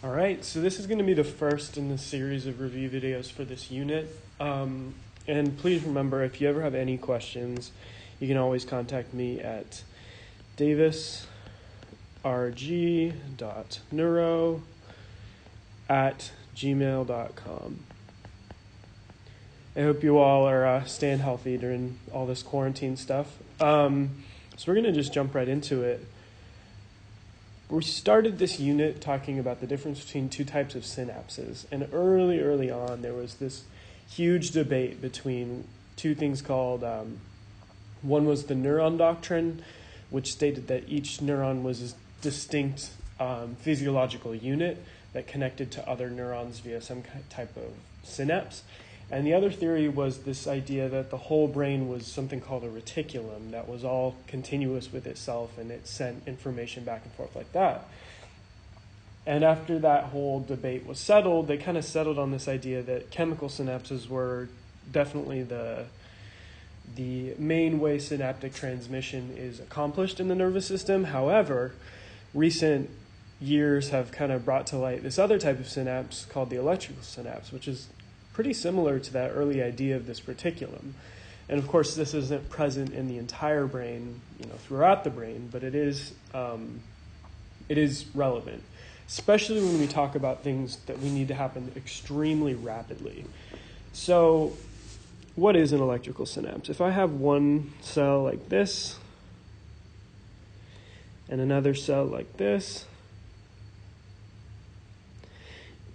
All right, so this is going to be the first in the series of review videos for this unit. And please remember, if you ever have any questions, you can always contact me at davisrg.neuro@gmail.com. I hope you all are staying healthy during all this quarantine stuff. So we're going to just jump right into it. We started this unit talking about the difference between two types of synapses. And early on, there was this huge debate between two things called, one was the Neuron Doctrine, which stated that each neuron was a distinct physiological unit that connected to other neurons via some type of synapse. And the other theory was this idea that the whole brain was something called a reticulum that was all continuous with itself, and it sent information back and forth like that. And after that whole debate was settled, they kind of settled on this idea that chemical synapses were definitely the main way synaptic transmission is accomplished in the nervous system. However, recent years have kind of brought to light this other type of synapse called the electrical synapse, which is pretty similar to that early idea of this reticulum. And of course, this isn't present in the entire brain, throughout the brain, but it is relevant, especially when we talk about things that we need to happen extremely rapidly. So what is an electrical synapse? If I have one cell like this and another cell like this,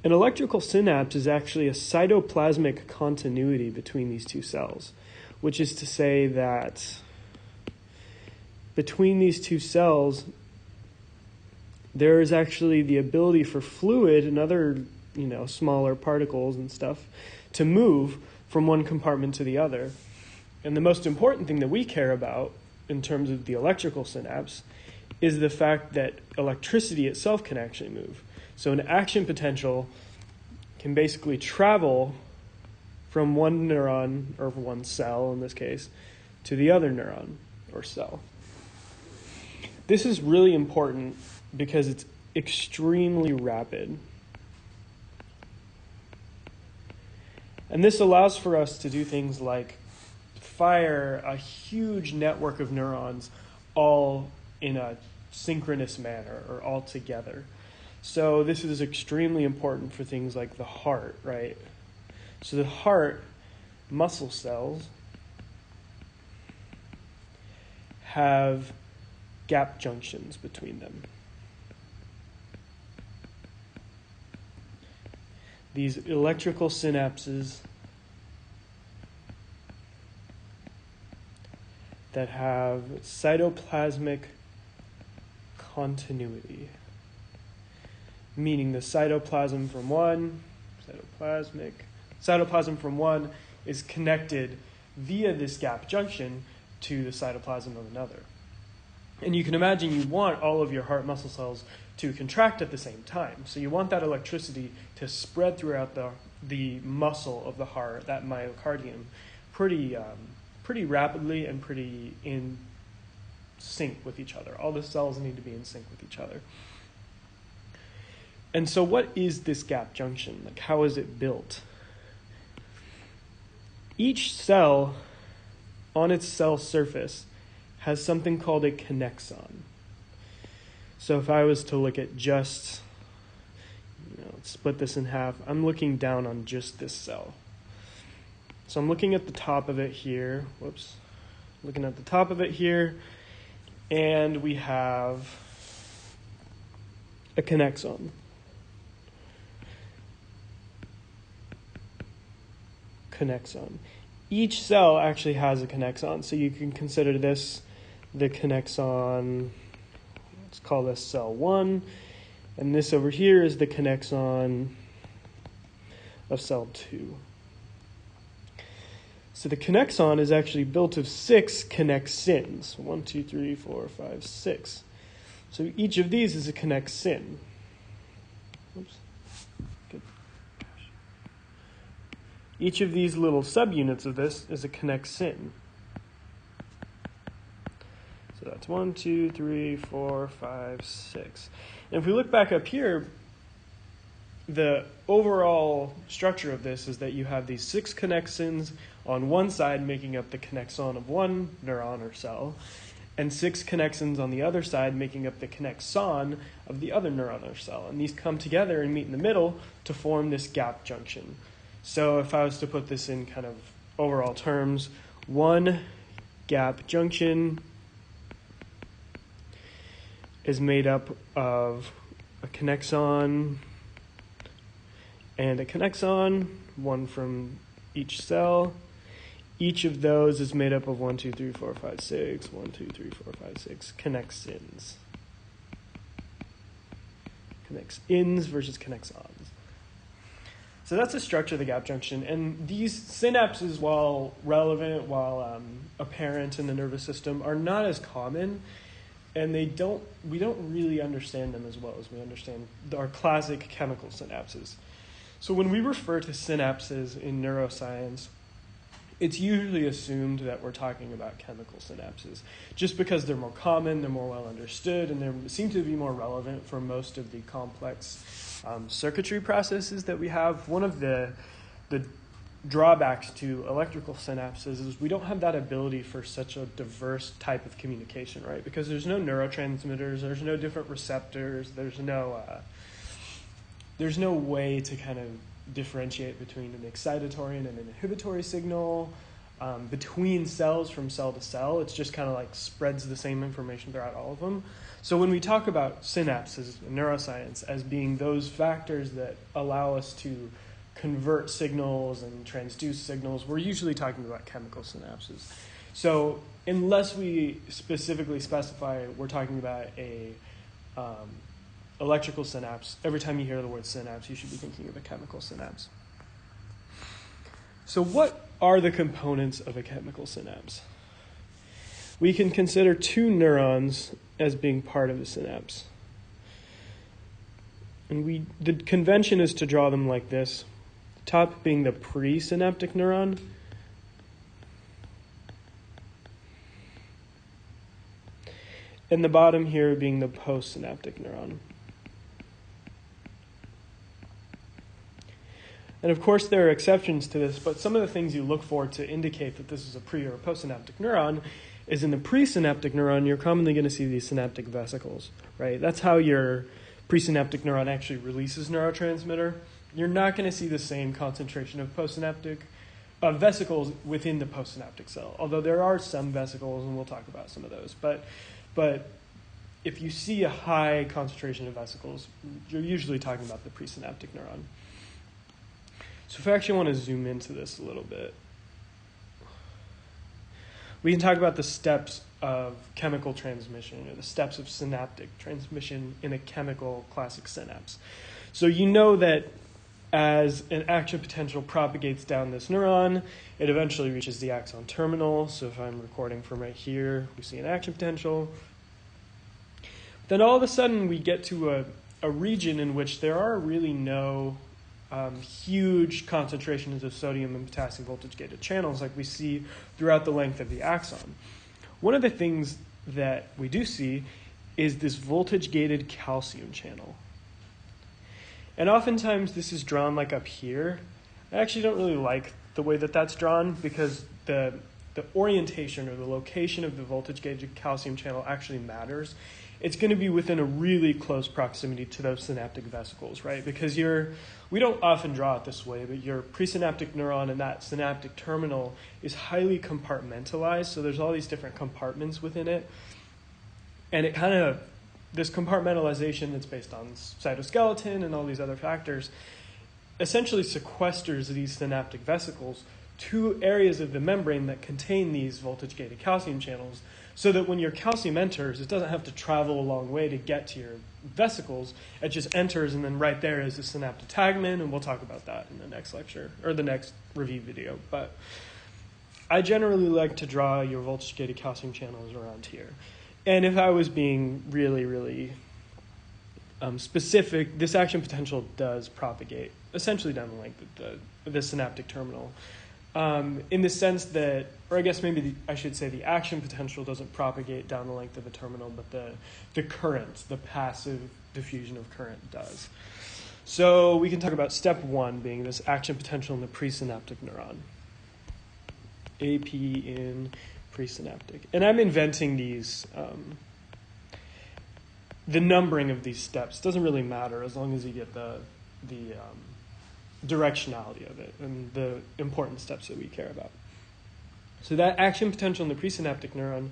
an electrical synapse is actually a cytoplasmic continuity between these two cells, which is to say that between these two cells, there is actually the ability for fluid and other, smaller particles and stuff to move from one compartment to the other. And the most important thing that we care about in terms of the electrical synapse is the fact that electricity itself can actually move. So an action potential can basically travel from one neuron, or one cell in this case, to the other neuron or cell. This is really important because it's extremely rapid. And this allows for us to do things like fire a huge network of neurons all in a synchronous manner or all together. So this is extremely important for things like the heart, right? So the heart muscle cells have gap junctions between them. These electrical synapses that have cytoplasmic continuity, meaning the cytoplasm from one is connected via this gap junction to the cytoplasm of another. And you can imagine you want all of your heart muscle cells to contract at the same time. So you want that electricity to spread throughout the muscle of the heart, that myocardium, pretty rapidly and pretty in sync with each other. All the cells need to be in sync with each other. And so what is this gap junction? Like, how is it built? Each cell on its cell surface has something called a connexon. So if I was to look at just, split this in half, I'm looking down on just this cell. So I'm looking at the top of it here. Looking at the top of it here, and we have a connexon. Each cell actually has a connexon, so you can consider this the connexon. Let's call this cell 1, and this over here is the connexon of cell 2. So the connexon is actually built of 6 connexins. 1, 2, 3, 4, 5, 6. So each of these is a connexin. Oops. Good. Each of these little subunits of this is a connexin. So that's 1, 2, 3, 4, 5, 6. And if we look back up here, the overall structure of this is that you have these 6 connexins on one side making up the connexon of one neuron or cell, and 6 connexins on the other side making up the connexon of the other neuron or cell. And these come together and meet in the middle to form this gap junction. So if I was to put this in kind of overall terms, one gap junction is made up of a connexon and a connexon, one from each cell. Each of those is made up of 1, 2, 3, 4, 5, 6, 1, 2, 3, 4, 5, 6 connexins. Connexins versus connexons. So that's the structure of the gap junction. And these synapses, while relevant, while apparent in the nervous system, are not as common. And we don't really understand them as well as we understand our classic chemical synapses. So when we refer to synapses in neuroscience, it's usually assumed that we're talking about chemical synapses, just because they're more common, they're more well understood, and they seem to be more relevant for most of the complex circuitry processes that we have. One of the drawbacks to electrical synapses is we don't have that ability for such a diverse type of communication, right? Because there's no neurotransmitters, there's no different receptors, there's no way to kind of differentiate between an excitatory and an inhibitory signal between cells from cell to cell. It's just kind of like spreads the same information throughout all of them. So when we talk about synapses in neuroscience as being those factors that allow us to convert signals and transduce signals, we're usually talking about chemical synapses. So unless we specifically specify we're talking about a electrical synapse, every time you hear the word synapse, you should be thinking of a chemical synapse. So what are the components of a chemical synapse? We can consider 2 neurons as being part of a synapse. And the convention is to draw them like this. The top being the presynaptic neuron, and the bottom here being the postsynaptic neuron. And of course, there are exceptions to this, but some of the things you look for to indicate that this is a pre or a postsynaptic neuron is in the presynaptic neuron, you're commonly going to see these synaptic vesicles, right? That's how your presynaptic neuron actually releases neurotransmitter. You're not going to see the same concentration of postsynaptic vesicles within the postsynaptic cell, although there are some vesicles, and we'll talk about some of those. But if you see a high concentration of vesicles, you're usually talking about the presynaptic neuron. So if I actually want to zoom into this a little bit, we can talk about the steps of chemical transmission, or the steps of synaptic transmission in a chemical classic synapse. So you know that as an action potential propagates down this neuron, it eventually reaches the axon terminal. So if I'm recording from right here, we see an action potential. Then all of a sudden we get to a region in which there are really no huge concentrations of sodium and potassium voltage-gated channels like we see throughout the length of the axon. One of the things that we do see is this voltage-gated calcium channel. And oftentimes this is drawn like up here. I actually don't really like the way that that's drawn because the orientation or the location of the voltage-gated calcium channel actually matters. It's going to be within a really close proximity to those synaptic vesicles, right? Because we don't often draw it this way, but your presynaptic neuron and that synaptic terminal is highly compartmentalized. So there's all these different compartments within it. And it kind of, this compartmentalization that's based on cytoskeleton and all these other factors, essentially sequesters these synaptic vesicles to areas of the membrane that contain these voltage-gated calcium channels, so that when your calcium enters, it doesn't have to travel a long way to get to your vesicles. It just enters, and then right there is the synaptotagmin, and we'll talk about that in the next lecture, or the next review video. But I generally like to draw your voltage-gated calcium channels around here. And if I was being really, really specific, this action potential does propagate essentially down the length of the synaptic terminal. In the sense that, or I guess maybe I should say the action potential doesn't propagate down the length of the terminal, but the current, the passive diffusion of current does. So we can talk about step 1 being this action potential in the presynaptic neuron. AP in presynaptic. And I'm inventing these, the numbering of these steps doesn't really matter as long as you get the directionality of it and the important steps that we care about. So that action potential in the presynaptic neuron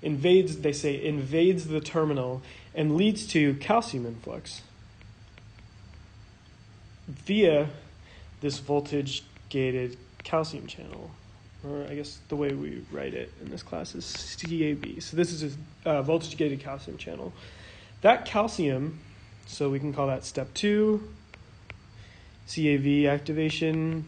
invades the terminal and leads to calcium influx via this voltage-gated calcium channel. Or I guess the way we write it in this class is CAV. So this is a voltage-gated calcium channel. That calcium, so we can call that step 2, CAV activation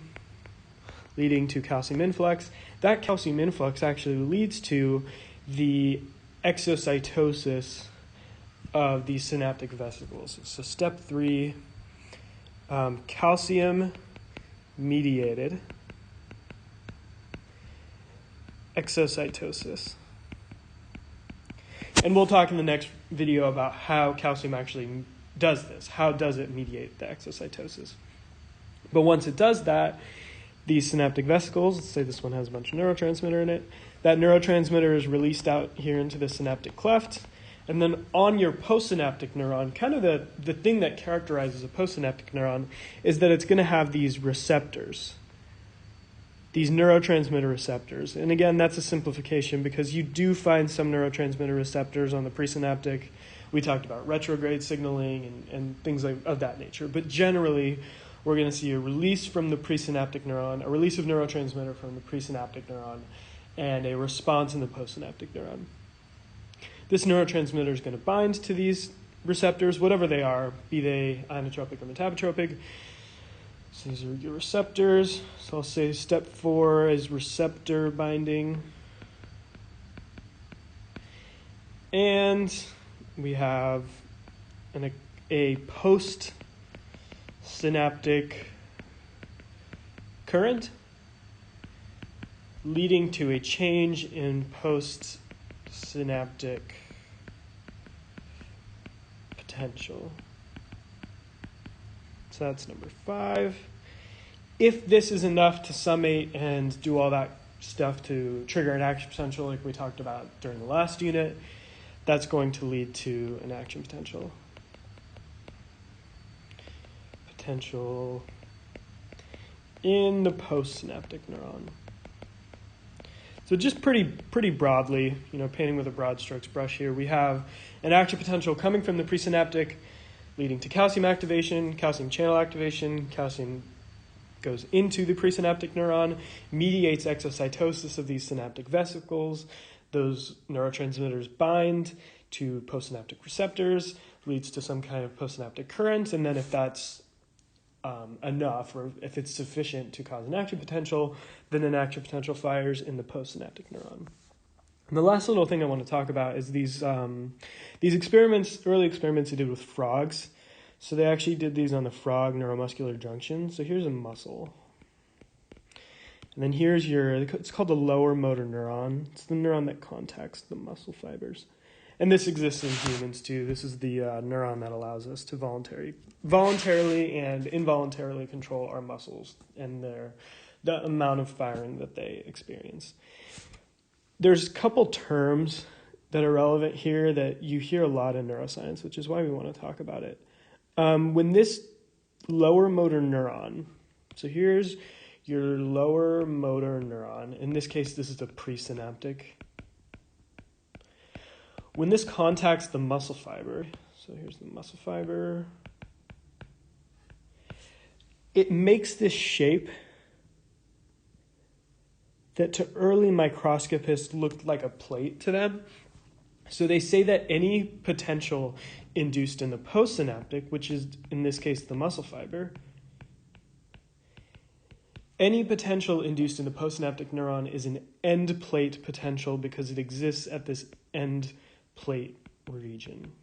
leading to calcium influx. That calcium influx actually leads to the exocytosis of these synaptic vesicles. So step 3, calcium mediated exocytosis. And we'll talk in the next video about how calcium actually does this. How does it mediate the exocytosis? But once it does that, these synaptic vesicles, let's say this one has a bunch of neurotransmitter in it, that neurotransmitter is released out here into the synaptic cleft, and then on your postsynaptic neuron, kind of the thing that characterizes a postsynaptic neuron is that it's going to have these receptors, these neurotransmitter receptors. And again, that's a simplification because you do find some neurotransmitter receptors on the presynaptic. We talked about retrograde signaling and things of that nature. But generally, we're going to see a release from the presynaptic neuron, a release of neurotransmitter from the presynaptic neuron, and a response in the postsynaptic neuron. This neurotransmitter is going to bind to these receptors, whatever they are, be they inotropic or metabotropic. So these are your receptors. So I'll say step 4 is receptor binding. And we have a post-synaptic current leading to a change in post-synaptic potential. So that's number 5. If this is enough to summate and do all that stuff to trigger an action potential like we talked about during the last unit, that's going to lead to an action potential. Potential in the postsynaptic neuron. So just pretty broadly, painting with a broad strokes brush here, we have an action potential coming from the presynaptic leading to calcium activation, calcium channel activation. Calcium goes into the presynaptic neuron, mediates exocytosis of these synaptic vesicles. Those neurotransmitters bind to postsynaptic receptors, leads to some kind of postsynaptic current, and then if that's enough, or if it's sufficient to cause an action potential, then an action potential fires in the postsynaptic neuron. And the last little thing I want to talk about is these experiments, early experiments they did with frogs. So they actually did these on the frog neuromuscular junction. So here's a muscle. And then here's it's called the lower motor neuron. It's the neuron that contacts the muscle fibers. And this exists in humans too. This is the neuron that allows us to voluntarily and involuntarily control our muscles and the amount of firing that they experience. There's a couple terms that are relevant here that you hear a lot in neuroscience, which is why we want to talk about it. When this lower motor neuron, so here's your lower motor neuron. In this case, this is the presynaptic. When this contacts the muscle fiber, so here's the muscle fiber, it makes this shape that to early microscopists looked like a plate to them. So they say that any potential induced in the postsynaptic, which is in this case the muscle fiber, any potential induced in the postsynaptic neuron is an end plate potential because it exists at this end plate region.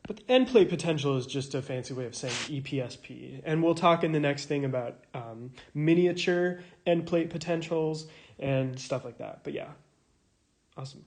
But the end plate potential is just a fancy way of saying EPSP. And we'll talk in the next thing about miniature end plate potentials and stuff like that. But yeah, awesome.